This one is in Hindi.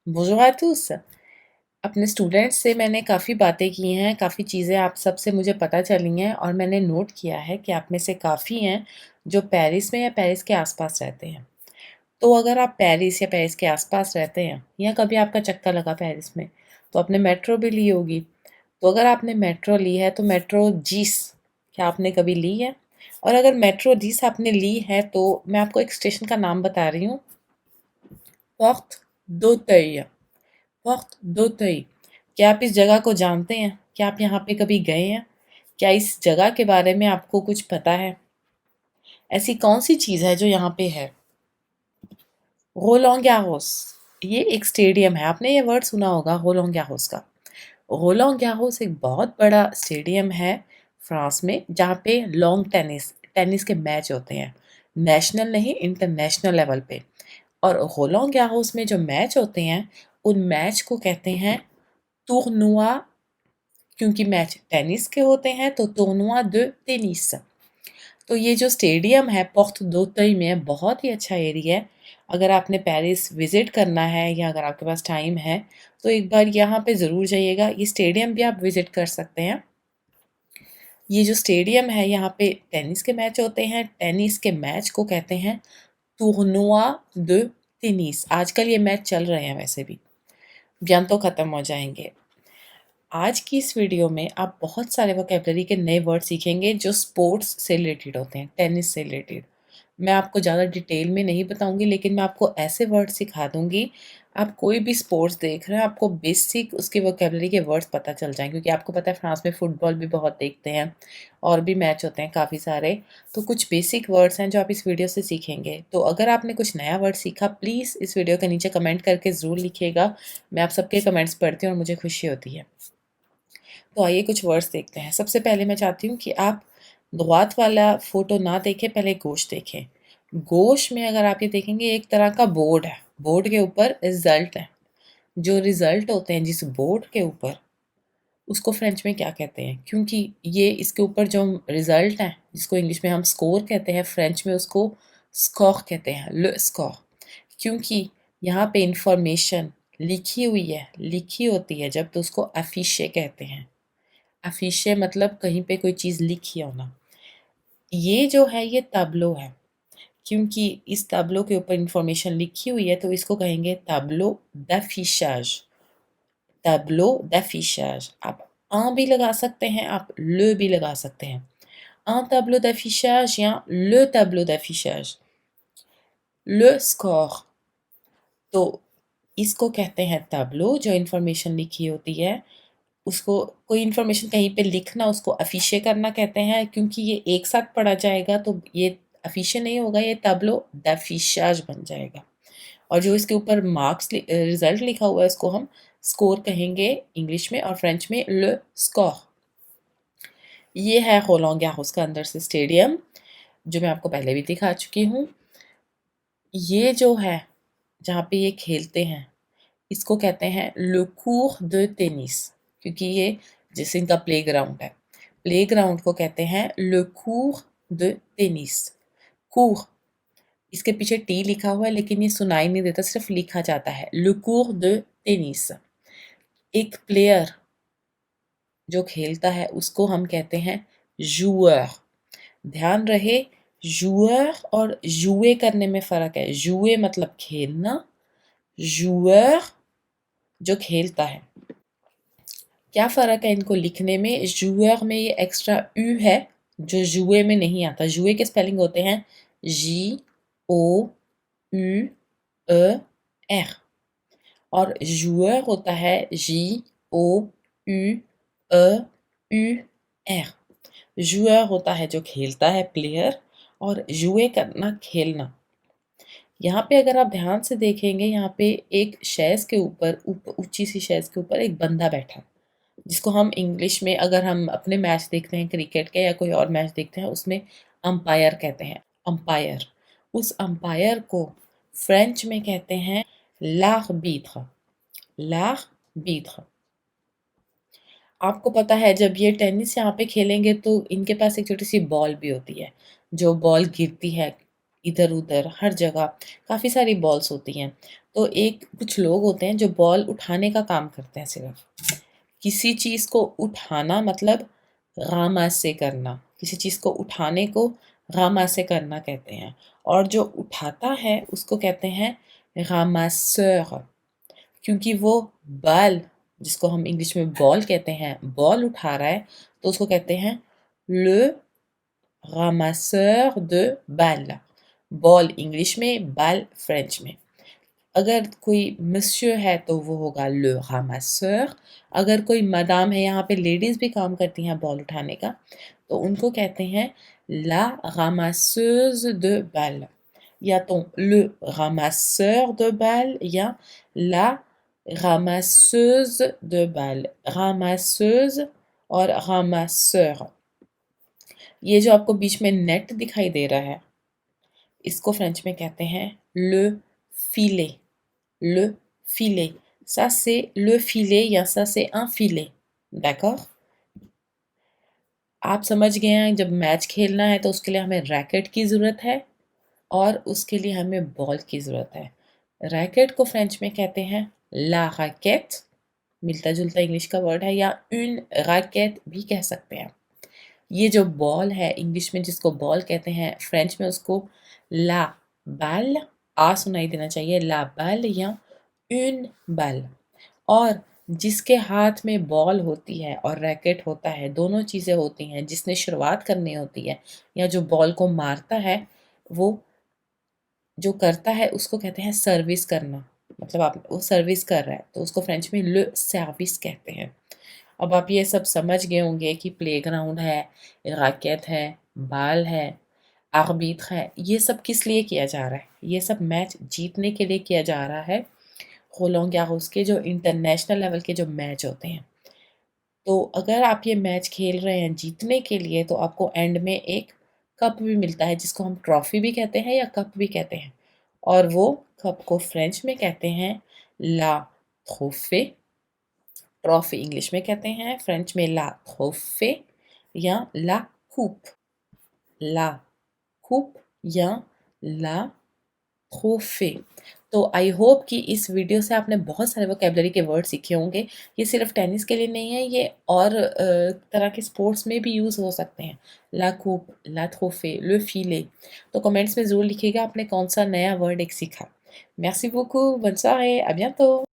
Bonjour à tous। अपने स्टूडेंट्स से मैंने काफ़ी बातें की हैं, काफ़ी चीज़ें आप सबसे मुझे पता चली हैं और मैंने नोट किया है कि आप में से काफ़ी हैं जो पेरिस में या पेरिस के आसपास रहते हैं। तो अगर आप पेरिस या पेरिस के आसपास रहते हैं या कभी आपका चक्कर लगा पेरिस में, तो आपने मेट्रो भी ली होगी। तो अगर आपने मेट्रो ली है तो मेट्रो जीस क्या आपने कभी ली है? और अगर मेट्रो जीस आपने ली है तो मैं आपको एक स्टेशन का नाम बता रही हूँ, पोर्ट दोतeuil। पोर्ट दोतeuil। क्या आप इस जगह को जानते हैं? क्या आप यहाँ पे कभी गए हैं? क्या इस जगह के बारे में आपको कुछ पता है? ऐसी कौन सी चीज़ है जो यहाँ पे है? रोलॉन्ग गैरोस। ये एक स्टेडियम है, आपने ये वर्ड सुना होगा रोलॉन्ग गैरोस का। रोलॉन्ग गैरोस एक बहुत बड़ा स्टेडियम है फ्रांस में, जहाँ पे लॉन्ग टेनिस टेनिस के मैच होते हैं, नेशनल नहीं इंटरनेशनल लेवल पे। और रोलॉन्ग गैरोस में जो मैच होते हैं, उन मैच को कहते हैं टूर्नुआ। क्योंकि मैच टेनिस के होते हैं तो टूर्नुआ de टेनिस। तो ये जो स्टेडियम है पोर्ट दोतeuil में, बहुत ही अच्छा एरिया है। अगर आपने पेरिस विजिट करना है या अगर आपके पास टाइम है तो एक बार यहाँ पे ज़रूर जाइएगा। ये स्टेडियम भी आप विजिट कर सकते हैं। ये जो स्टेडियम है यहाँ पे टेनिस के मैच होते हैं, टेनिस के मैच को कहते हैं टूर्नुआ de टेनिस। आजकल ये मैच चल रहे हैं वैसे भी, ज्ञान तो ख़त्म हो जाएंगे। आज की इस वीडियो में आप बहुत सारे वोकैबलरी के नए वर्ड सीखेंगे जो स्पोर्ट्स से रिलेटेड होते हैं, टेनिस से रिलेटेड। मैं आपको ज़्यादा डिटेल में नहीं बताऊंगी, लेकिन मैं आपको ऐसे वर्ड सिखा दूंगी, आप कोई भी स्पोर्ट्स देख रहे हैं आपको बेसिक उसके वोकैबलरी के वर्ड्स पता चल जाएंगे। क्योंकि आपको पता है फ्रांस में फुटबॉल भी बहुत देखते हैं और भी मैच होते हैं काफ़ी सारे। तो कुछ बेसिक वर्ड्स हैं जो आप इस वीडियो से सीखेंगे। तो अगर आपने कुछ नया वर्ड सीखा, प्लीज़ इस वीडियो के नीचे कमेंट करके ज़रूर लिखिएगा। मैं आप सबके कमेंट्स पढ़ती हूँ और मुझे खुशी होती है। तो आइए कुछ वर्ड्स देखते हैं। सबसे पहले मैं चाहती हूँ कि आप दुआत वाला फ़ोटो ना देखें, पहले गोश देखें। गोश में अगर आप ये देखेंगे एक तरह का बोर्ड है, बोर्ड के ऊपर रिज़ल्ट है। जो रिज़ल्ट होते हैं जिस बोर्ड के ऊपर, उसको फ्रेंच में क्या कहते हैं? क्योंकि ये इसके ऊपर जो रिज़ल्ट है, जिसको इंग्लिश में हम स्कोर कहते हैं, फ्रेंच में उसको स्कोर कहते हैं, ले स्कोर। क्योंकि यहाँ पे इन्फॉर्मेशन लिखी हुई है, लिखी होती है जब, तो उसको अफ़िशे कहते हैं। अफ़िशे मतलब कहीं पे कोई चीज़ लिखी होना। ये जो है ये ताब्लो है, क्योंकि इस ताब्लो के ऊपर इन्फॉर्मेशन लिखी हुई है तो इसको कहेंगे ताब्लो d'affichage। ताब्लो d'affichage। आप un भी लगा सकते हैं, आप le भी लगा सकते हैं। Un tableau d'affichage या le tableau d'affichage। Le score, तो इसको कहते हैं ताब्लो, जो इन्फॉर्मेशन लिखी होती है उसको, कोई इन्फॉर्मेशन कहीं पे लिखना उसको अफ़िशे करना कहते हैं। क्योंकि ये एक साथ पढ़ा जाएगा तो ये अफ़िशे नहीं होगा, ये ताब्लो d'affichage बन जाएगा। और जो इसके ऊपर मार्क्स रिज़ल्ट लिखा हुआ है इसको हम स्कोर कहेंगे इंग्लिश में, और फ्रेंच में ले स्कोर। ये है रोलॉन्ग गैरोस का अंदर से स्टेडियम, जो मैं आपको पहले भी दिखा चुकी हूँ। ये जो है जहाँ पे ये खेलते हैं, इसको कहते हैं ले cours de tennis। क्योंकि ये जैसे इनका प्लेग्राउंड है, प्लेग्राउंड को कहते हैं le cours de tennis। cours, इसके पीछे टी लिखा हुआ है लेकिन ये सुनाई नहीं देता, सिर्फ लिखा जाता है le cours de tennis। एक प्लेयर जो खेलता है उसको हम कहते हैं joueur। ध्यान रहे, joueur और jouer करने में फ़र्क है। jouer मतलब खेलना, joueur जो खेलता है। क्या फ़र्क है इनको लिखने में? joueur में ये एक्स्ट्रा u है जो jouer में नहीं आता। jouer के स्पेलिंग होते हैं J O U E R, और joueur होता है J O U E U R। joueur होता है जो खेलता है, प्लेयर, और jouer करना खेलना। यहाँ पे अगर आप ध्यान से देखेंगे, यहाँ पे एक शैज़ के ऊपर, ऊँची सी शैज़ के ऊपर एक बंदा बैठा है, जिसको हम इंग्लिश में, अगर हम अपने मैच देखते हैं क्रिकेट के या कोई और मैच देखते हैं, उसमें अंपायर कहते हैं, अंपायर। उस अंपायर को फ्रेंच में कहते हैं l'arbitre। l'arbitre। आपको पता है जब ये टेनिस यहाँ पे खेलेंगे तो इनके पास एक छोटी सी बॉल भी होती है, जो बॉल गिरती है इधर-उधर हर जगह काफ़ी सारी बॉल्स होती हैं। तो कुछ लोग होते हैं जो बॉल उठाने का काम करते हैं सिर्फ़। किसी चीज़ को उठाना मतलब रामासे करना, किसी चीज़ को उठाने को रामासे करना कहते हैं और जो उठाता है उसको कहते हैं रामासeur। क्योंकि वो बाल जिसको हम इंग्लिश में बॉल कहते हैं, बॉल उठा रहा है तो उसको कहते हैं le ramasseur de balles। Ball English में, बाल फ्रेंच में। अगर कोई monsieur है तो वो होगा le ramasseur। अगर कोई madame है, यहाँ पे लेडीज़ भी काम करती हैं बॉल उठाने का, तो उनको कहते हैं la ramasseuse de balles। या तो le ramasseur de balles या la ramasseuse de balles। ramasseuse और ramasseur। ये जो आपको बीच में नेट दिखाई दे रहा है, इसको फ्रेंच में कहते हैं le filet। le filet, ça c'est le filet या ça c'est un filet। d'accord? आप समझ गए हैं, जब मैच खेलना है तो उसके लिए हमें रैकेट की ज़रूरत है और उसके लिए हमें बॉल की ज़रूरत है। रैकेट को फ्रेंच में कहते हैं la raquette, मिलता जुलता इंग्लिश का वर्ड है, या une raquette भी कह सकते हैं। ये जो बॉल है इंग्लिश में जिसको बॉल कहते हैं, फ्रेंच में उसको ला बाल, आ सुनाई देना चाहिए, ला बाल या une balle। और जिसके हाथ में बॉल होती है और रैकेट होता है, दोनों चीज़ें होती हैं, जिसने शुरुआत करनी होती है या जो बॉल को मारता है, वो जो करता है उसको कहते हैं सर्विस करना। मतलब आप वो सर्विस कर रहा है तो उसको फ्रेंच में ले सर्विस कहते हैं। अब आप ये सब समझ गए होंगे कि प्लेग्राउंड है, रैकेट है, बाल है, आर्बित्र है, ये सब किस लिए किया जा रहा है? ये सब मैच जीतने के लिए किया जा रहा है। रोland गारोस के जो इंटरनेशनल लेवल के जो मैच होते हैं। तो अगर आप ये मैच खेल रहे हैं जीतने के लिए तो आपको एंड में एक कप भी मिलता है जिसको हम ट्रॉफी भी कहते हैं या कप भी कहते हैं। और वो कप को फ्रेंच में कहते हैं ला ट्रोफे। ट्रॉफी इंग्लिश में कहते हैं, फ्रेंच में ला ट्रोफे या ला कूप। ला कूप या ला ट्रोफे। तो आई होप कि इस वीडियो से आपने बहुत सारे वोकैबुलरी के वर्ड सीखे होंगे। ये सिर्फ टेनिस के लिए नहीं है, ये और तरह के स्पोर्ट्स में भी यूज़ हो सकते हैं। ला कूप, ला ट्रोफे, le filet। तो कमेंट्स में ज़रूर लिखिएगा आपने कौन सा नया वर्ड एक सीखा। Merci beaucoup, bonne soirée, à bientôt!